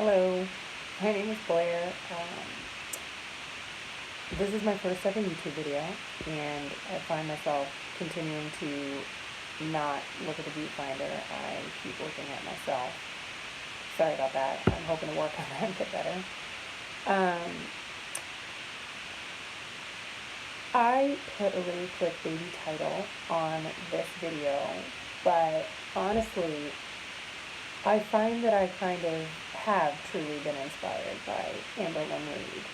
Hello, my name is Blair. This is my first ever YouTube video, and I find myself continuing to not look at the viewfinder. I keep looking at myself. Sorry about that. I'm hoping to work on that and get better. I put a really clickbaity title on this video, but honestly, I find that I kind of have truly been inspired by AmberLynn Reid.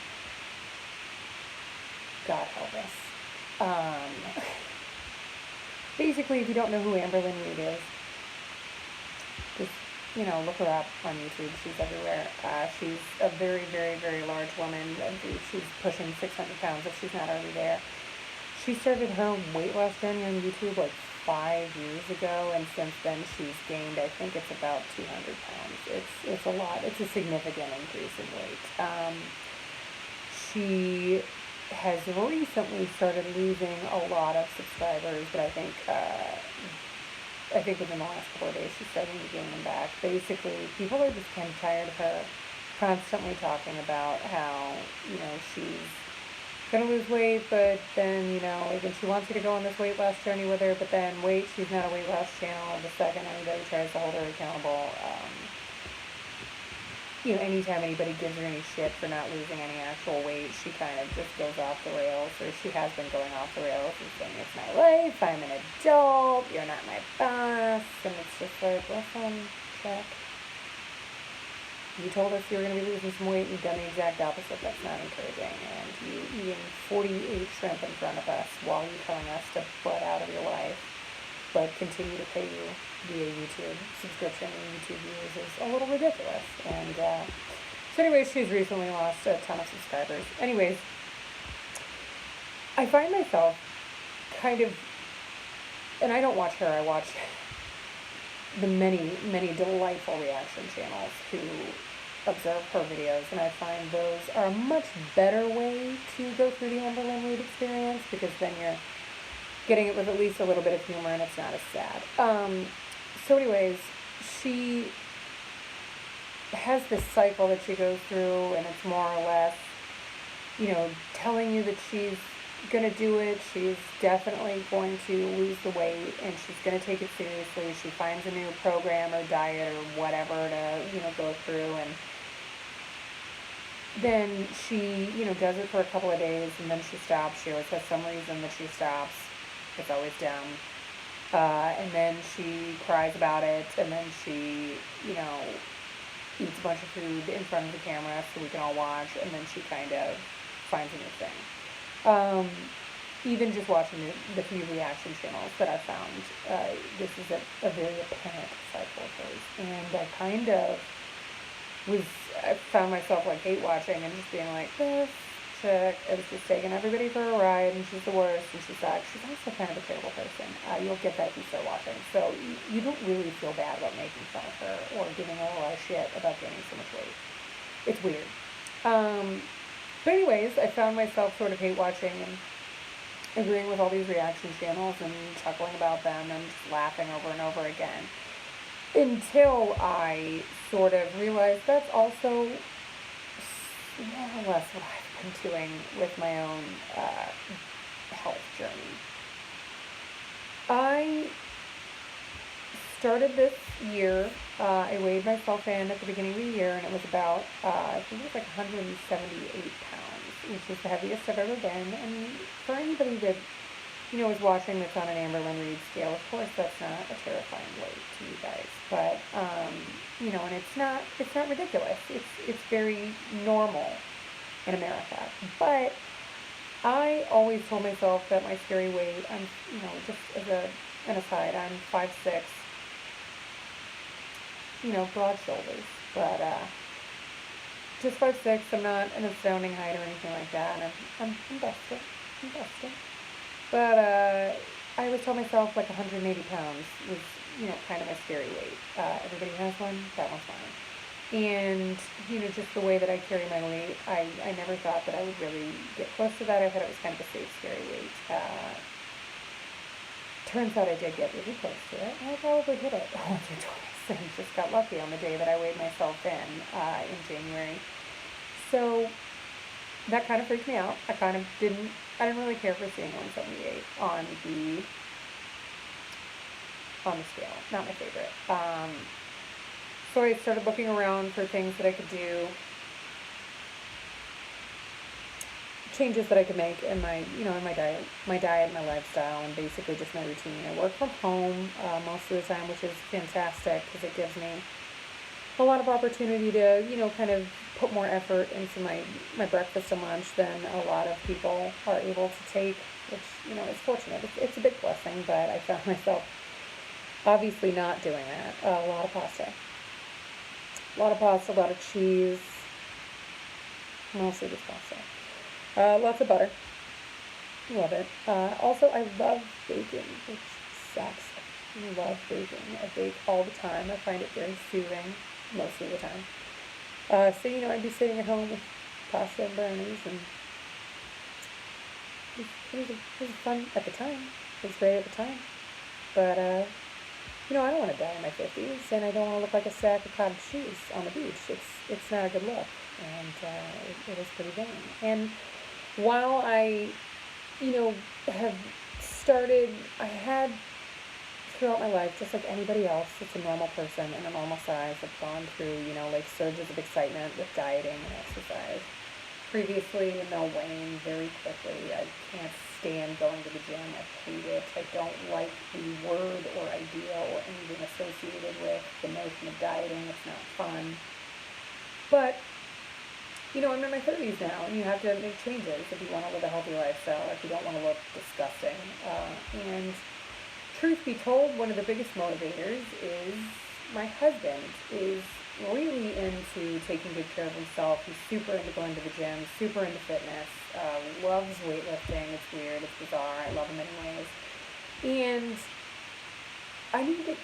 God help us. Basically, if you don't know who AmberLynn Reid is, just, look her up on YouTube. She's everywhere. She's a very, very, very large woman. She's pushing 600 pounds if she's not already there. She started her weight loss journey on YouTube like 5 years ago, and since then she's gained, I think it's about 200 pounds. It's a lot. It's a significant increase in weight. She has recently started losing a lot of subscribers, but I think within the last couple of days she's starting to gain them back. Basically, people are just kind of tired of her constantly talking about how, she's going to lose weight, but then, even she wants you to go on this weight loss journey with her, but then wait, she's not a weight loss channel. The second anybody tries to hold her accountable, anytime anybody gives her any shit for not losing any actual weight, she kind of just goes off the rails, or she has been going off the rails and saying, it's my life, I'm an adult, you're not my boss, and it's just like, listen, check. You told us you were going to be losing some weight, and you've done the exact opposite. That's not encouraging. And you eating 48 shrimp in front of us while you're telling us to butt out of your life, but continue to pay you via YouTube subscription and YouTube views is a little ridiculous. And so anyways, she's recently lost a ton of subscribers. Anyways, I find myself kind of, and I don't watch her, I watch the many, many delightful reaction channels who observe her videos, and I find those are a much better way to go through the AmberLynn Reid experience, because then you're getting it with at least a little bit of humor and it's not as sad. So anyways, she has this cycle that she goes through, and it's more or less, telling you that she's going to do it, she's definitely going to lose the weight, and she's going to take it seriously. She finds a new program or diet or whatever to, go through, and then she, does it for a couple of days, and then she stops. She always has some reason that she stops. It's always dumb. And then she cries about it, and then she, eats a bunch of food in front of the camera so we can all watch, and then she kind of finds a new thing. Even just watching the few reaction channels that I found, this is a very apparent cycle of hers. And I found myself like hate watching and just being like, this chick is just taking everybody for a ride, and she's the worst, and she sucks. She's also kind of a terrible person. You'll get that if you start watching. So you don't really feel bad about making fun of her or giving her a lot of shit about gaining so much weight. It's weird. But anyways, I found myself sort of hate watching and agreeing with all these reaction channels and chuckling about them and just laughing over and over again, until I sort of realized that's also more or less what I've been doing with my own health journey. I started this year, I weighed myself in at the beginning of the year, and it was about, I think it was like 178 pounds, which is the heaviest I've ever been. And for anybody that, is watching that's on an AmberLynn Reid scale, of course that's not a terrifying weight to you guys. But, and it's not ridiculous. It's very normal in America. But I always told myself that my scary weight, I'm, just as an aside, I'm 5'6", broad shoulders, but just 5'6". I'm not an astounding height or anything like that, and I'm busted. But I always told myself like 180 pounds was, kind of my scary weight. Everybody has one, that one's mine. And, just the way that I carry my weight, I never thought that I would really get close to that. I thought it was kind of a safe, scary weight. Turns out I did get really close to it, and I probably hit it once or twice. and just got lucky on the day that I weighed myself in January. So that kind of freaked me out. I didn't really care for seeing 178 on the scale. Not my favorite. So I started looking around for things that I could do, changes that I could make in my, in my diet, my lifestyle, and basically just my routine. I work from home most of the time, which is fantastic because it gives me a lot of opportunity to, kind of put more effort into my breakfast and lunch than a lot of people are able to take, which, is fortunate. It's a big blessing, but I found myself obviously not doing that. A lot of pasta, a lot of cheese, mostly just pasta. Lots of butter. Love it. Also, I love baking, which sucks. I love baking. I bake all the time. I find it very soothing most of the time. So, I'd be sitting at home with pasta and brownies, and it was fun at the time. It was great at the time. But, I don't want to die in my 50s, and I don't want to look like a sack of cottage cheese on the beach. It's not a good look, and it was pretty vain. And while I, have started, I had throughout my life, just like anybody else that's a normal person in a normal size, I've gone through, like surges of excitement with dieting and exercise. Previously, weighing very quickly. I can't stand going to the gym. I hate it. I don't like the word or idea or anything associated with the notion of dieting. It's not fun. But I'm in my 30s now, and you have to make changes if you want to live a healthy lifestyle, if you don't want to look disgusting. And truth be told, one of the biggest motivators is my husband is really into taking good care of himself. He's super into going to the gym, super into fitness, loves weightlifting. It's weird, it's bizarre. I love him anyways. And I need to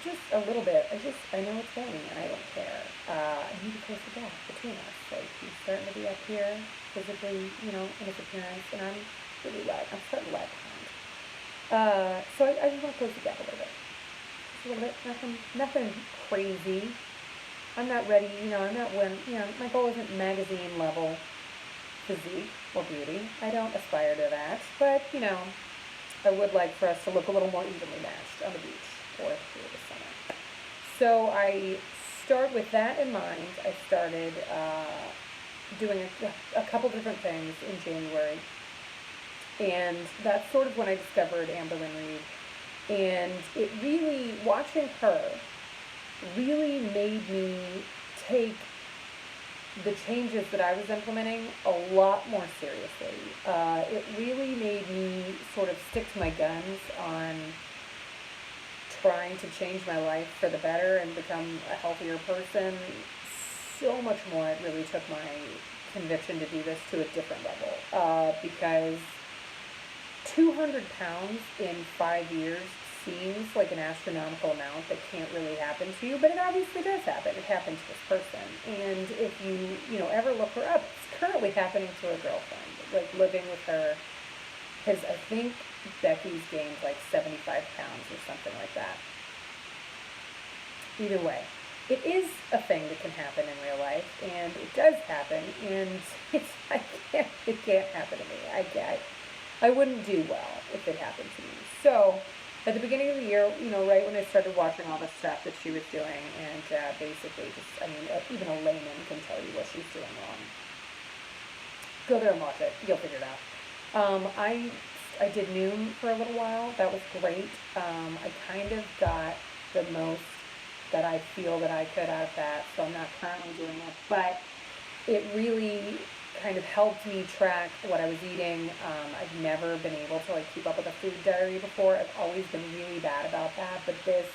just a little bit. I know it's funny, and I don't care. I need to close the gap between us. Like, he's starting to be up here physically, in his appearance, and I'm really I'm starting to lag behind. So I just want to close the gap a little bit. Just a little bit. Nothing crazy. I'm not ready, I'm not my goal isn't magazine level physique or beauty. I don't aspire to that, but, I would like for us to look a little more evenly matched on the beach or through the summer. So I start with that in mind. I started doing a couple different things in January, and that's sort of when I discovered AmberLynn Reid, and it really, watching her, really made me take the changes that I was implementing a lot more seriously. It really made me sort of stick to my guns on trying to change my life for the better and become a healthier person so much more. It really took my conviction to do this to a different level, because 200 pounds in 5 years seems like an astronomical amount that can't really happen to you, but it obviously does happen. It happened to this person. And if you, ever look her up, it's currently happening to her girlfriend, like living with her, because I think Becky's gained like 75 pounds or something like that. Either way, it is a thing that can happen in real life, and it does happen, and it can't happen to me. I wouldn't do well if it happened to me. So at the beginning of the year, right when I started watching all the stuff that she was doing, and basically even a layman can tell you what she's doing wrong. Go there and watch it. You'll figure it out. I did Noom for a little while. That was great. I kind of got the most that I feel that I could out of that, so I'm not currently doing it. But it really kind of helped me track what I was eating. I've never been able to keep up with a food diary before. I've always been really bad about that, but this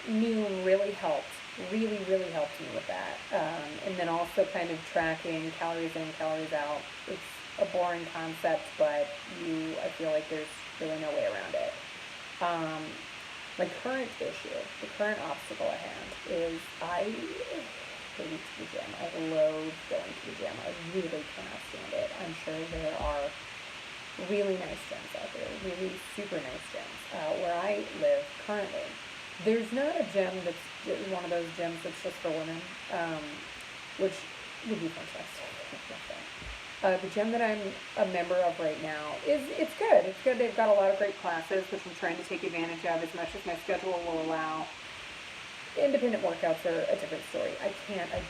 Noom really helped. Really, really helped me with that. And then also kind of tracking calories in, calories out. It's a boring concept, but I feel like there's really no way around it. My current issue, the current obstacle I have is I hate the gym. I loathe going to the gym. I really cannot stand it. I'm sure there are really nice gyms out there, really super nice gyms. Where I live currently, There's not a gym that's one of those gyms that's just for women, which would be fantastic. The gym that I'm a member of right now it's good. It's good. They've got a lot of great classes, which I'm trying to take advantage of as much as my schedule will allow. Independent workouts are a different story. I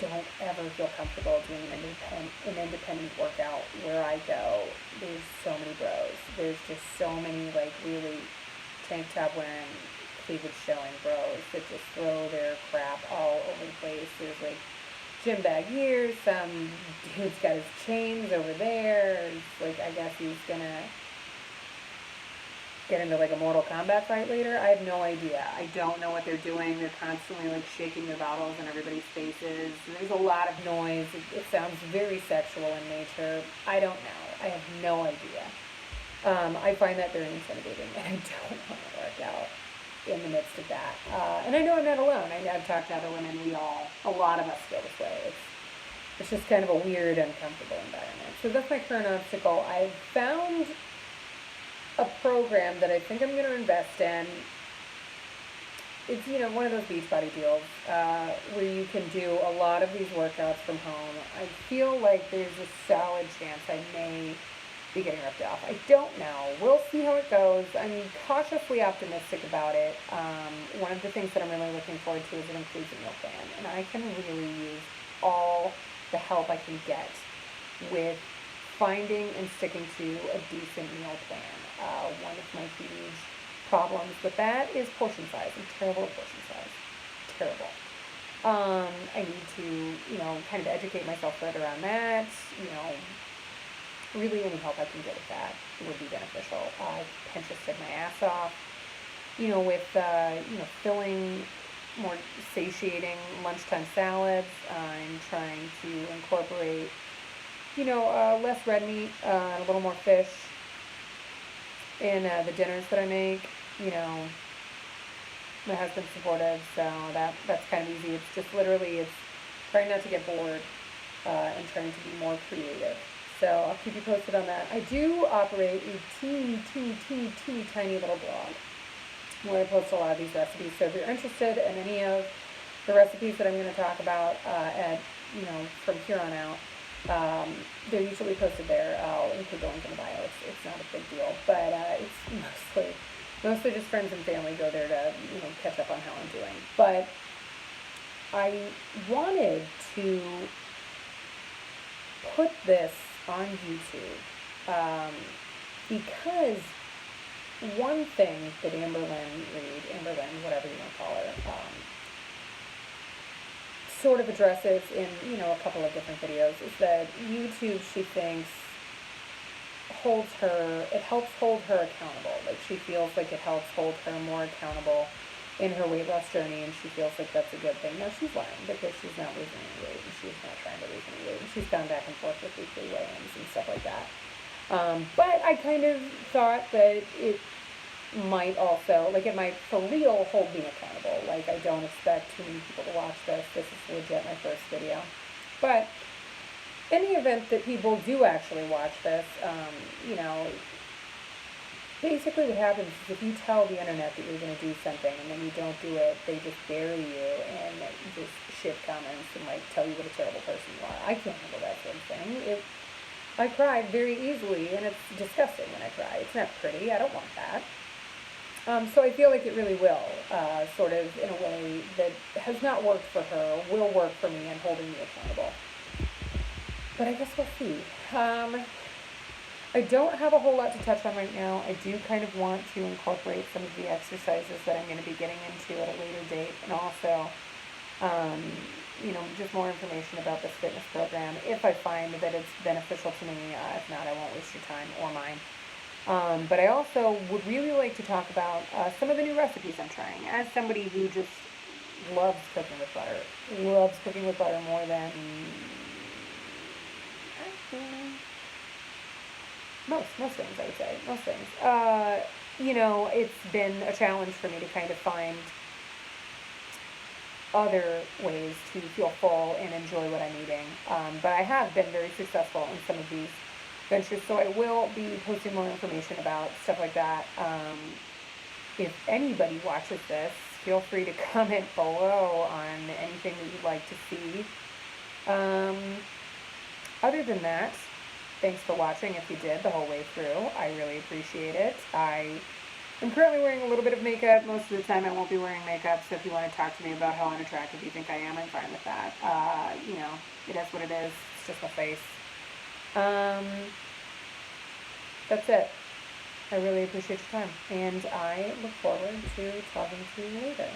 don't ever feel comfortable doing an independent workout where I go. There's so many bros. There's just so many, like, really tank top wearing, cleavage showing bros that just throw their crap all over the place. There's, like, gym bag here, some dude's got his chains over there. It's like, I guess he's gonna get into like a Mortal Kombat fight later. I have no idea. I don't know what they're doing. They're constantly like shaking their bottles in everybody's faces. There's a lot of noise. It sounds very sexual in nature. I don't know. I have no idea. I find that very intimidating, and I don't want to work out in the midst of that. And I know I'm not alone. I've talked to other women. A lot of us feel this way. It's just kind of a weird, uncomfortable environment. So that's my current obstacle. I've found a program that I think I'm going to invest in. It's, one of those Beachbody deals where you can do a lot of these workouts from home. I feel like there's a solid chance I may be getting ripped off. I don't know. We'll see how it goes. I'm cautiously optimistic about it. One of the things that I'm really looking forward to is it includes a meal plan, and I can really use all the help I can get with finding and sticking to a decent meal plan. One of my huge problems with that is portion size. I'm terrible at portion size. Terrible. I need to, kind of educate myself further on that. Really any help I can get with that would be beneficial. I've Pinterested my ass off, with, filling more satiating lunchtime salads. I'm trying to incorporate, less red meat, a little more fish in the dinners that I make. My husband's supportive, so that's kind of easy. It's just literally, it's trying not to get bored and trying to be more creative. So I'll keep you posted on that. I do operate a teeny tiny little blog where I post a lot of these recipes. So if you're interested in any of the recipes that I'm going to talk about from here on out, they're usually posted there. I'll include the link in the bio. It's not a big deal, but it's mostly just friends and family go there to catch up on how I'm doing. But I wanted to put this on YouTube because one thing that AmberLynn Reid, whatever you want to call her, sort of addresses in a couple of different videos is that YouTube, she thinks, it helps hold her accountable. Like, she feels like it helps hold her more accountable in her weight loss journey, and she feels like that's a good thing. Now, she's lying because she's not losing any weight, and she's not trying to lose any weight, and she's gone back and forth with weekly weigh-ins and stuff like that. But I kind of thought that it might also, it might for real hold me accountable. Like, I don't expect too many people to watch this. This is legit my first video. But in the event that people do actually watch this, basically what happens is if you tell the internet that you're going to do something and then you don't do it, they just bury you and just shit comments and tell you what a terrible person you are. I can't handle that sort of thing. I cry very easily, and it's disgusting when I cry. It's not pretty. I don't want that. So I feel like it really will, sort of in a way that has not worked for her, will work for me in holding me accountable. But I guess we'll see. I don't have a whole lot to touch on right now. I do kind of want to incorporate some of the exercises that I'm going to be getting into at a later date, and also, just more information about this fitness program if I find that it's beneficial to me. If not, I won't waste your time or mine. But I also would really like to talk about some of the new recipes I'm trying. As somebody who just loves cooking with butter more than most things, I would say. Most things. It's been a challenge for me to kind of find other ways to feel full and enjoy what I'm eating. But I have been very successful in some of these ventures, so I will be posting more information about stuff like that. If anybody watches this feel free to comment below on anything that you'd like to see. Other than that, thanks for watching if you did the whole way through. I really appreciate it. I am currently wearing a little bit of makeup. Most of the time I won't be wearing makeup, so if you want to talk to me about how unattractive you think I am, I'm fine with that. You know, it is what it is. It's just my face. That's it. I really appreciate your time, and I look forward to talking to you later.